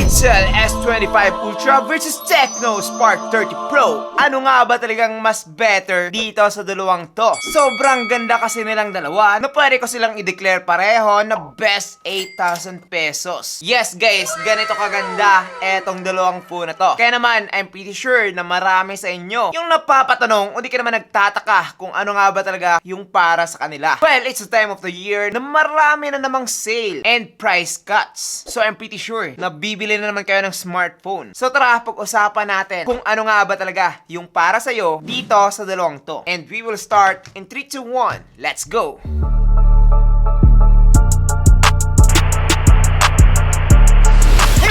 Itel S25 Ultra versus Tecno Spark 30 Pro. Ano nga ba talagang mas better dito sa dalawang to? Sobrang ganda kasi nilang dalawa na pwede ko silang i-declare pareho na best 8,000 pesos. Yes guys, ganito kaganda etong dalawang phone na to. Kaya naman, I'm pretty sure na marami sa inyo yung napapatanong o di ka naman nagtataka kung ano nga ba talaga yung para sa kanila. Well, it's the time of the year na marami na namang sale and price cuts. So I'm pretty sure na bibili na naman kayo ng smartphone. So tara, pag-usapan natin kung ano nga ba talaga yung para sa'yo dito sa dalawang to. And we will start in 3, 2, 1. Let's go!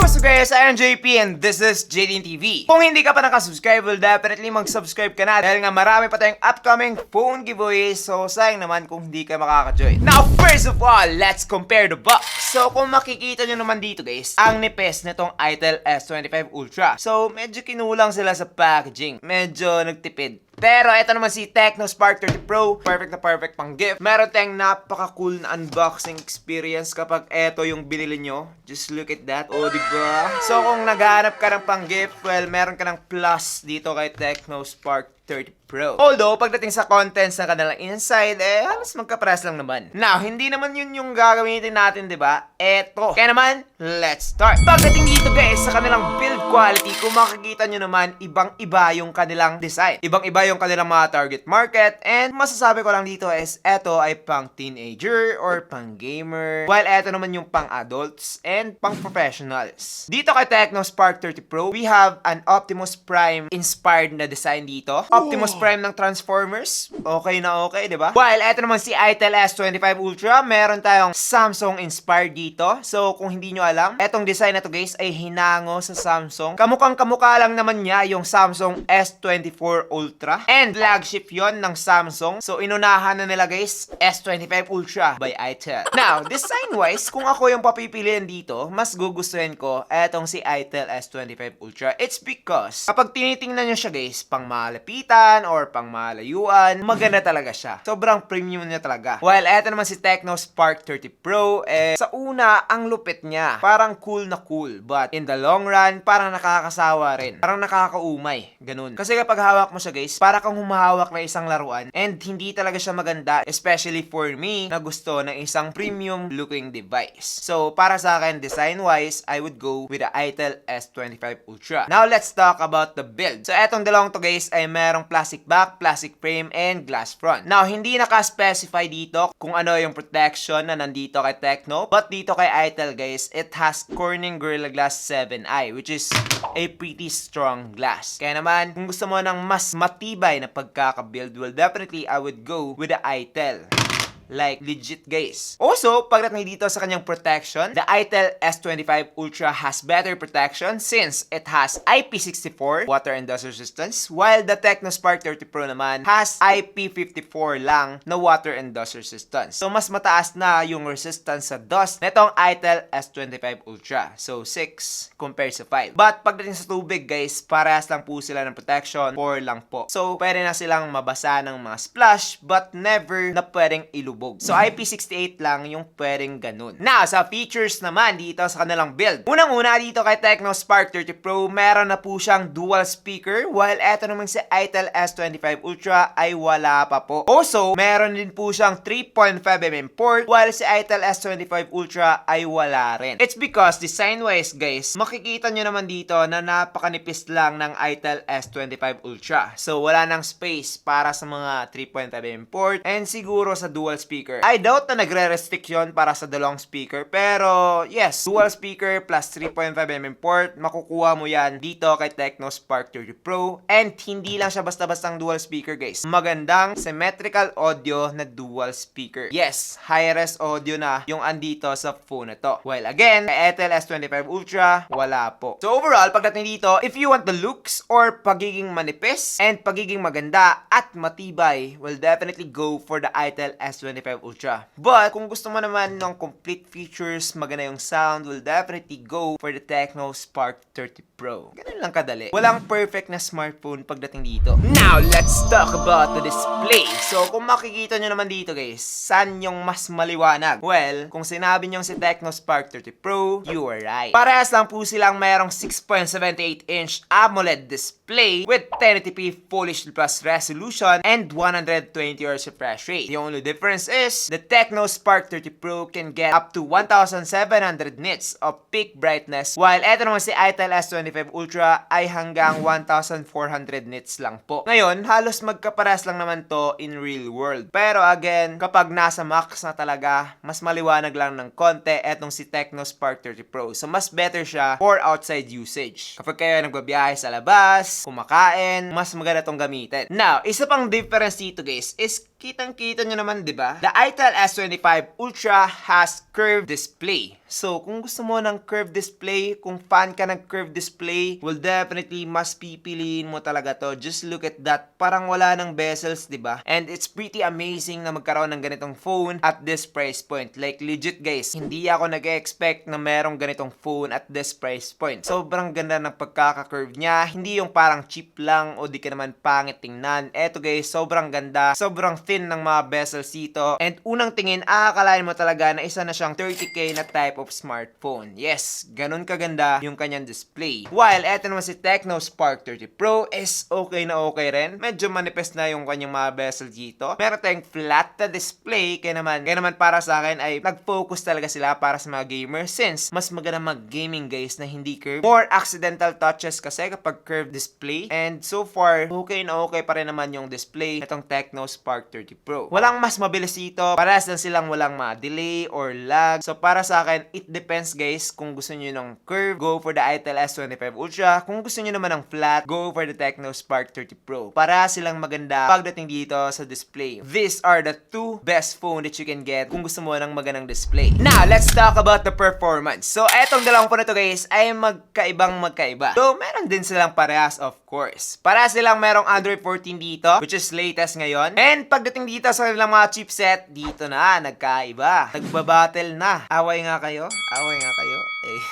What's up guys, I am JP and this is JDN TV. Kung hindi ka pa nakasubscribe, well definitely mag-subscribe ka na dahil nga marami pa tayong upcoming phone giveaways. So sayang naman kung hindi ka makaka-join. Now first of all, let's compare the box. So kung makikita nyo naman dito guys, ang nipis nitong Itel S25 Ultra. So medyo kinulang sila sa packaging, medyo nagtipid. Pero ito naman si Tecno Spark 30 Pro, perfect na perfect pang gift. Meron tayong napaka-cool na unboxing experience kapag ito yung binili nyo. Just look at that. O, diba? So, kung naghahanap ka ng pang gift, well, meron ka ng plus dito kay Tecno Spark 30 Pro. Although, pagdating sa contents ng kanilang inside, halos magkapares lang naman. Now, hindi naman yun yung gagamitin natin, diba? Eto. Kaya naman, let's start. Pagdating dito guys, sa kanilang build quality, kung makikita nyo naman, ibang-iba yung kanilang design. Ibang-iba yung kanilang mga target market. And masasabi ko lang dito is, eto ay pang teenager or pang gamer. While eto naman yung pang adults and pang professionals. Dito kay Tecno Spark 30 Pro, we have an Optimus Prime inspired na design dito. Optimus Prime ng Transformers. Okay na okay, di ba? While eto naman si Itel S25 Ultra, meron tayong Samsung inspired dito. So, kung hindi nyo alam, etong design na to guys ay hinango sa Samsung. Kamukhang kamukha lang naman niya yung Samsung S24 Ultra. And flagship yon ng Samsung. So, inunahan na nila guys, S25 Ultra by Itel. Now, design-wise, kung ako yung papipiliin dito, mas gugustuhin ko etong si Itel S25 Ultra. It's because, kapag tinitingnan nyo siya guys, pang malapitan or pang malayuan, maganda talaga siya. Sobrang premium niya talaga. While eto naman si Tecno Spark 30 Pro, sa una, ang lupit niya. Parang cool na cool. But in the long run, parang nakakasawa rin. Parang nakakaumay. Ganun. Kasi kapag hawak mo siya guys, para kang humahawak na isang laruan and hindi talaga siya maganda. Especially for me, na gusto ng isang premium looking device. So, para sa akin, design-wise, I would go with the Itel S25 Ultra. Now, let's talk about the build. So, etong dalawang to guys ay merong plastic back, plastic frame, and glass front. Now, hindi naka-specify dito kung ano yung protection na nandito kay Tecno. But dito kay Itel guys, it has Corning Gorilla Glass 7i, which is a pretty strong glass. Kaya naman, kung gusto mo ng mas matibay na pagkaka-build, well, definitely I would go with the Itel. Like, legit guys. Also, pagdating dito sa kanyang protection, the Itel S25 Ultra has better protection since it has IP64, water and dust resistance, while the Tecno Spark 30 Pro naman has IP54 lang na water and dust resistance. So, mas mataas na yung resistance sa dust netong Itel S25 Ultra. So, 6 compared sa 5. But, pagdating sa tubig guys, parehas lang po sila ng protection, 4 lang po. So, pwede na silang mabasa ng mga splash, but never na pwedeng ilubog. So, IP68 lang yung pwedeng ganun. Now, sa features naman dito sa kanilang build. Unang-una dito kay Tecno Spark 30 Pro, meron na po siyang dual speaker, while eto naman si Itel S25 Ultra ay wala pa po. Also, meron din po siyang 3.5mm port, while si Itel S25 Ultra ay wala rin. It's because design-wise guys, makikita nyo naman dito na napakanipis lang ng Itel S25 Ultra. So, wala nang space para sa mga 3.5mm port and siguro sa dual speaker. I doubt na nagre-restrict yun para sa dalawang speaker. Pero, yes, dual speaker plus 3.5mm port, makukuha mo yan dito kay Tecno Spark 30 Pro. And hindi lang siya basta-bastang dual speaker, guys. Magandang symmetrical audio na dual speaker. Yes, high-res audio na yung andito sa phone na to. While again, kay Itel S25 Ultra, wala po. So, overall, pagdating dito, if you want the looks or pagiging manipis and pagiging maganda at matibay, will definitely go for the Itel S25 S25 Ultra. But kung gusto mo naman ng complete features, maganda yung sound, will definitely go for the Tecno Spark 30 Pro. Ganun lang kadali. Walang perfect na smartphone pagdating dito. Now, let's talk about the display. So, kung makikita nyo naman dito guys, saan yung mas maliwanag? Well, kung sinabi nyo si Tecno Spark 30 Pro, you are right. Parehas lang po silang mayroong 6.78-inch AMOLED display with 1080p Full HD Plus resolution and 120Hz refresh rate. The only difference is the Tecno Spark 30 Pro can get up to 1,700 nits of peak brightness, while eto naman si Itel S25 Ultra ay hanggang 1,400 nits lang po. Ngayon, halos magkaparas lang naman to in real world. Pero again, kapag nasa max na talaga, mas maliwanag lang ng konti etong si Tecno Spark 30 Pro. So, mas better siya for outside usage. Kapag kayo nagbabiyahe sa labas, kumakain, mas maganda tong gamitin. Now, isa pang difference dito guys is kitang-kita nyo naman, di ba? The Itel S25 Ultra has curved display. So, kung gusto mo ng curved display, kung fan ka ng curved display, well, definitely mas pipiliin mo talaga to. Just look at that. Parang wala ng bezels, di ba? And it's pretty amazing na magkaroon ng ganitong phone at this price point. Like, legit guys, hindi ako nag-expect na merong ganitong phone at this price point. Sobrang ganda ng pagkaka-curve niya. Hindi yung parang cheap lang o di ka naman pangit tingnan. Eto guys, sobrang ganda. Sobrang thin ng mga bezels dito. And unang tingin, akakalain mo talaga na isa na siyang 30K na type of smartphone. Yes, ganun kaganda yung kanyang display. While eto naman si Tecno Spark 30 Pro is okay na okay rin. Medyo manifest na yung kanyang mga bezel dito. Meron tayong flat na display. Kaya naman para sa akin ay nag-focus talaga sila para sa mga gamers since mas maganda mag-gaming guys na hindi curve. More accidental touches kasi kapag curved display. And so far, okay na okay pa rin naman yung display itong Tecno Spark 30 Pro. Walang mas mabilis dito. Parehas lang silang walang delay or lag. So para sa akin, it depends guys. Kung gusto nyo ng curve, go for the Itel S25 Ultra. Kung gusto nyo naman ng flat, go for the Tecno Spark 30 Pro. Para silang maganda pagdating dito sa display. These are the two best phone that you can get kung gusto mo ng magandang display. Now, let's talk about the performance. So, etong dalawang phone na to guys ay magkaiba. So, meron din silang parehas of course. Parehas silang merong Android 14 dito, which is latest ngayon. And pagdating dito sa kanilang mga chipset, dito na, nagkaiba. Nagbabattle na. Away nga kayo. Eh.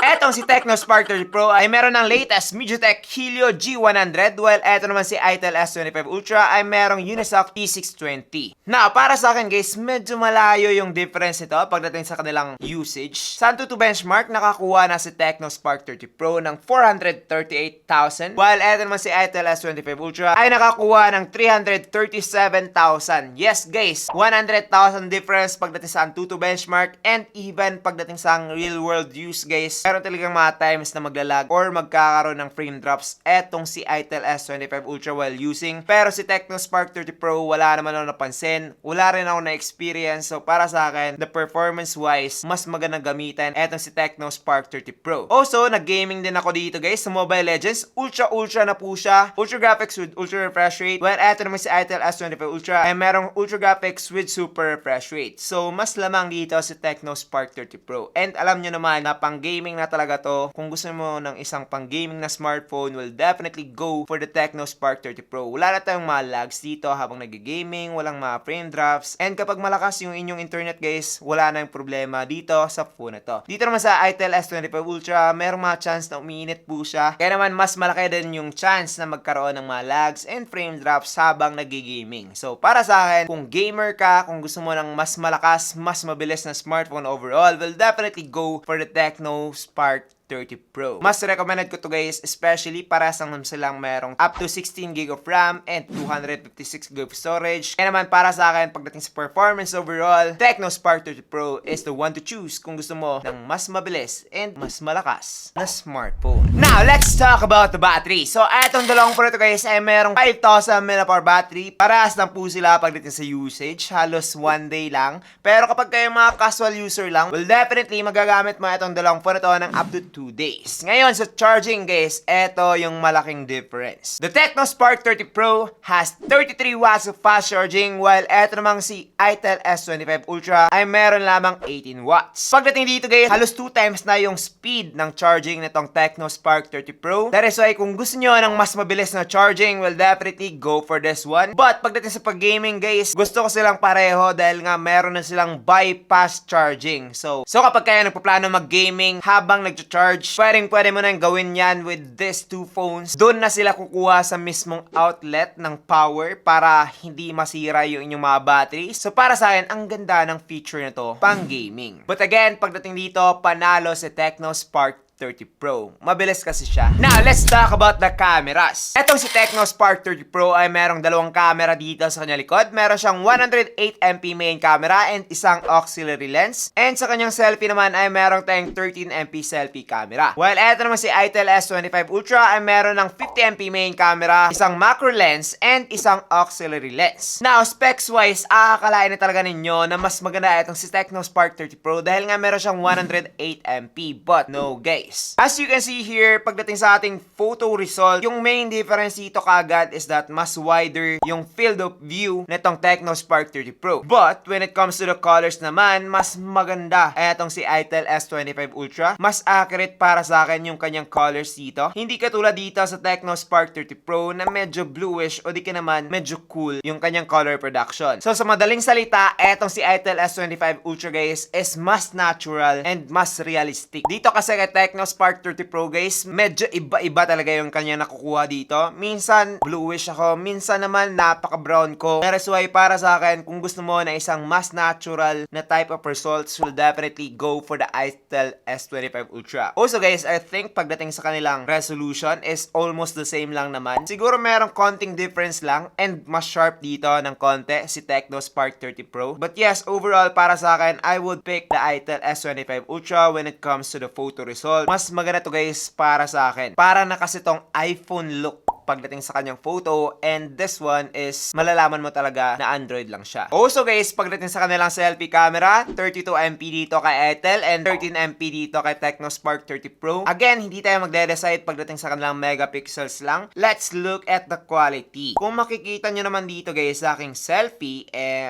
Etong si Tecno Spark 30 Pro ay meron ng latest MediaTek Helio G100, while eto naman si Itel S25 Ultra ay merong Unisoc T620. Now, para sa akin guys, medyo malayo yung difference nito pagdating sa kanilang usage. Sa Antutu benchmark, nakakuha na si Tecno Spark 30 Pro ng 438,000, while eto naman si Itel S25 Ultra ay nakakuha ng 337,000. Yes guys, 100,000 difference pagdating sa Antutu benchmark and even pagdating sa real world use guys, meron talagang mga times na maglalag or magkakaroon ng frame drops etong si Itel S25 Ultra while using. Pero si Tecno Spark 30 Pro, wala naman ako napansin. Wala rin ako na-experience. So, para sa akin, the performance-wise, mas magandang gamitan etong si Tecno Spark 30 Pro. Also, nag-gaming din ako dito guys sa Mobile Legends. Ultra na po siya. Ultra graphics with ultra refresh rate. While eto naman si Itel S25 Ultra ay merong ultra graphics with super refresh rate. So, mas lamang dito si Tecno Spark 30 Pro. And alam nyo naman na pang-gaming na talaga to. Kung gusto mo ng isang pang-gaming na smartphone, will definitely go for the Tecno Spark 30 Pro. Wala na tayong mga lags dito habang nag-gaming, walang mga frame drops. And kapag malakas yung inyong internet guys, wala na yung problema dito sa phone na to. Dito naman sa Itel S25 Ultra, merong mga chance na umiinit po siya. Kaya naman mas malaki din yung chance na magkaroon ng mga lags and frame drops habang nag-gaming. So para sa akin, kung gamer ka, kung gusto mo ng mas malakas, mas mabilis na smartphone overall, will definitely go for the Tecno Spark 30 Pro. Mas recommended ko to guys, especially para sa silang merong up to 16GB of RAM and 256GB of storage. Kaya naman para sa akin, pagdating sa performance overall, Tecno Spark 30 Pro is the one to choose kung gusto mo ng mas mabilis and mas malakas na smartphone. Now, let's talk about the battery. So, etong dalawang phone ito guys ay merong 5,000 mAh battery. Parehas lang po sila pagdating sa usage. Halos one day lang. Pero kapag kayo mga casual user lang, well definitely magagamit mo itong dalawang phone ito ng up to 2 2 days. Ngayon, sa charging guys, eto yung malaking difference. The Tecno Spark 30 Pro has 33 watts of fast charging, while eto namang si itel S25 Ultra ay meron lamang 18 watts. Pagdating dito guys, halos 2 times na yung speed ng charging nitong Tecno Spark 30 Pro. That is why kung gusto nyo ng mas mabilis na charging, well definitely go for this one. But pagdating sa pag-gaming guys, gusto ko silang pareho dahil nga meron na silang bypass charging. So kapag kayo nagpaplano mag-gaming habang nag-charge, pwede mo na gawin yan with these two phones. Doon na sila kukuha sa mismong outlet ng power para hindi masira yung inyong mga batteries. So para sa akin, ang ganda ng feature na to pang gaming. But again, pagdating dito, panalo si Tecno Spark 30 Pro. Mabilis kasi siya. Now, let's talk about the cameras. Etong si Tecno Spark 30 Pro ay merong dalawang camera dito sa kanyang likod. Meron siyang 108MP main camera and isang auxiliary lens. And sa kanyang selfie naman ay merong tayong 13MP selfie camera. While eto naman si itel S25 Ultra ay meron ng 50MP main camera, isang macro lens, and isang auxiliary lens. Now, specs-wise, akakalain na talaga ninyo na mas maganda itong si Tecno Spark 30 Pro dahil nga meron siyang 108MP. But no, guys. As you can see here, pagdating sa ating photo result, yung main difference dito kagad is that mas wider yung field of view nitong Tecno Spark 30 Pro. But when it comes to the colors naman, mas maganda etong si itel S25 Ultra. Mas accurate para sa akin yung kanyang colors dito. Hindi katulad dito sa Tecno Spark 30 Pro na medyo bluish o di ka naman medyo cool yung kanyang color production. So sa madaling salita, etong si itel S25 Ultra guys is mas natural and mas realistic. Dito kasi kay Tecno Spark 30 Pro guys, medyo iba-iba talaga yung kanya nakukuha dito. Minsan bluish ako, minsan naman napaka-brown ko. That's why para sa akin, kung gusto mo na isang mas natural na type of results, will definitely go for the itel S25 Ultra. Also guys, I think pagdating sa kanilang resolution is almost the same lang naman. Siguro merong konting difference lang and mas sharp dito ng konti si Tecno Spark 30 Pro. But yes, overall para sa akin, I would pick the itel S25 Ultra when it comes to the photo result. Mas maganda to guys para sa akin. Para na kasi tong iPhone look pagdating sa kanyang photo, and this one is malalaman mo talaga na Android lang siya. Also guys, pagdating sa kanilang selfie camera, 32MP dito kay itel and 13MP dito kay Tecno Spark 30 Pro. Again, hindi tayo magde-decide pagdating sa kanilang megapixels lang. Let's look at the quality. Kung makikita nyo naman dito guys sa aking selfie,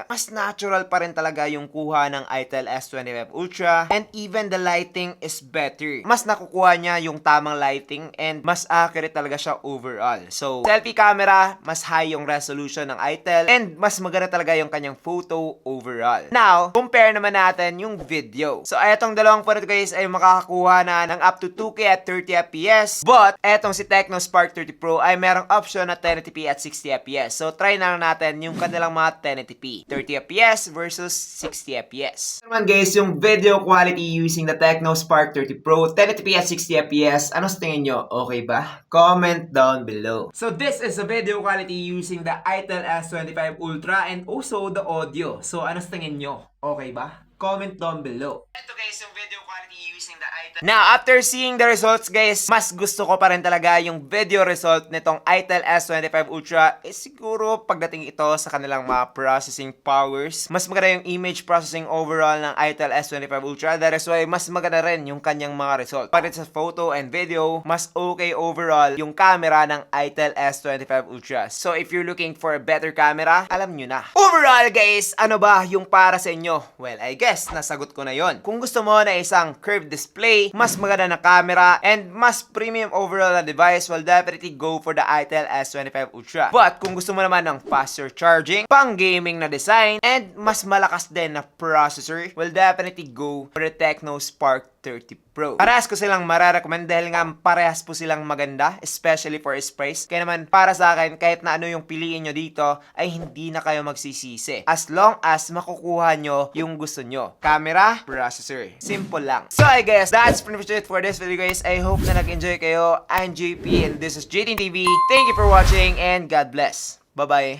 mas natural pa rin talaga yung kuha ng itel S25 Ultra, and even the lighting is better. Mas nakukuha niya yung tamang lighting and mas accurate talaga siya overall. So, selfie camera, mas high yung resolution ng itel and mas maganda talaga yung kanyang photo overall. Now, compare naman natin yung video. So, etong dalawang photo guys ay makakakuha na ng up to 2K at 30fps. But, etong si Tecno Spark 30 Pro ay merong option na 1080p at 60fps. So, try na lang natin yung kanilang mga 1080p. 30fps versus 60fps. Naman guys, yung video quality using the Tecno Spark 30 Pro, 1080p at 60fps, ano sa tingin nyo? Okay ba? Comment down below. So this is the video quality using the itel S25 Ultra and also the audio. So ano sa tingin nyo? Okay ba? Comment down below. Ito guys, yung video quality using the itel. Now, after seeing the results guys, mas gusto ko pa rin talaga yung video result nitong itel S25 Ultra. Siguro pagdating ito sa kanilang mga processing powers, mas maganda yung image processing overall ng itel S25 Ultra. That is why mas maganda rin yung kanyang mga result. Pagdating sa photo and video, mas okay overall yung camera ng itel S25 Ultra. So if you're looking for a better camera, alam nyo na. Overall guys, ano ba yung para sa inyo? Well, I guess nasagot ko na yon. Kung gusto mo na isang curved display, mas maganda na camera, and mas premium overall na device, will definitely go for the itel S25 Ultra. But kung gusto mo naman ng faster charging, pang gaming na design, and mas malakas din na processor, will definitely go for the Tecno Spark 30 Pro. Parehas ko silang mararecommend dahil nga parehas po silang maganda, especially for its price. Kaya naman para sa akin, kahit na ano yung piliin nyo dito, ay hindi na kayo magsisisi. As long as makukuha nyo yung gusto nyo. Camera, processor. Simple lang. So I guess that's pretty much it for this video guys. I hope na nag-enjoy kayo. I'm JP and this is JTTV. Thank you for watching and God bless. Bye-bye.